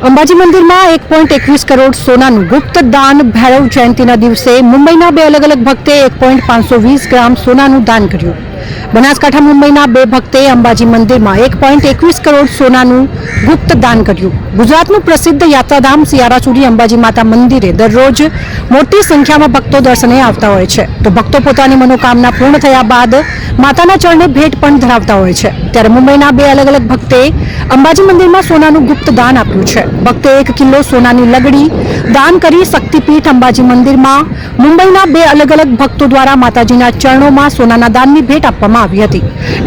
અંબાજી મંદિરમાં 1.21 કરોડ સોનાનું ગુપ્ત દાન ભૈરવ જયંતિના દિવસે મુંબઈના બે અલગ અલગ ભક્તે 1.520 ગ્રામ સોનાનું દાન કર્યું. બનાસકાંઠા મુંબઈના બે ભક્તે અંબાજી મંદિરમાં 1.21 કરોડ સોનાનું ગુપ્ત દાન કર્યું. ગુજરાતનું પ્રસિદ્ધ યાત્રાધામ સિયારાસુરી અંબાજી માતા મંદિરે દરરોજ મોટી સંખ્યામાં ભક્તો દર્શને આવતા હોય છે. તો ભક્તો પોતાની મનોકામના પૂર્ણ થયા બાદ માતાના ચરણે ભેટ પણ ધરાવતા હોય છે. ત્યારે મુંબઈના બે અલગ અલગ ભક્તે અંબાજી મંદિરમાં સોનાનું ગુપ્ત દાન આપ્યું છે. ભક્તે 1 કિલો સોનાની લગડી દાન કરી શક્તિપીઠ અંબાજી મંદિરમાં મુંબઈના બે અલગ અલગ ભક્તો દ્વારા માતાજીના ચરણોમાં સોનાના દાનની ભેટ આપવામાં આવી હતી.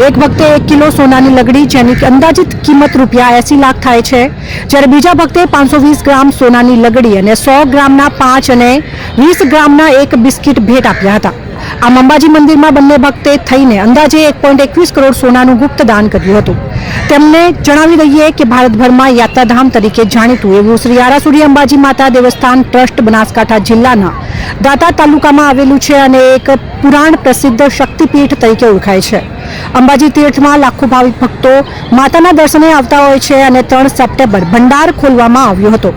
એક ભક્તે 1 કિલો સોનાની લગડી જેની અંદાજિત કિંમત ₹80 લાખ થાય છે, જ્યારે બીજા ભક્તે 520 ગ્રામ સોનાની લગડી અને 100 ગ્રામના 5 અને 20 ગ્રામના 1 બિસ્કિટ ભેટ આપ્યા હતા. આમ અંબાજી મંદિરમાં બંને ભક્તે થઈને અંદાજે 1.21 કરોડ સોનાનું ગુપ્ત દાન કર્યું હતું. તેમને જણાવી દઈએ કે ભારતભરમાં યાત્રાધામ તરીકે જાણીતું એવું શ્રી આરાસુરી અંબાજી માતા દેવસ્થાન ટ્રસ્ટ બનાસકાંઠા જિલ્લાના દાંતા તાલુકામાં આવેલું છે અને એક પુરાણ પ્રસિદ્ધ શક્તિપીઠ તરીકે ઓળખાય છે. અંબાજી તીર્થમાં લાખો ભાવિક ભક્તો માતાના દર્શને આવતા હોય છે અને 3 સપ્ટેમ્બર ભંડાર ખોલવામાં આવ્યો હતો.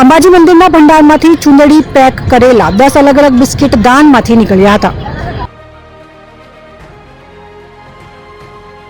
અંબાજી મંદિરના ભંડારમાંથી ચૂંદડી પેક કરેલા 10 અલગ અલગ બિસ્કિટ દાનમાંથી નીકળ્યા હતા.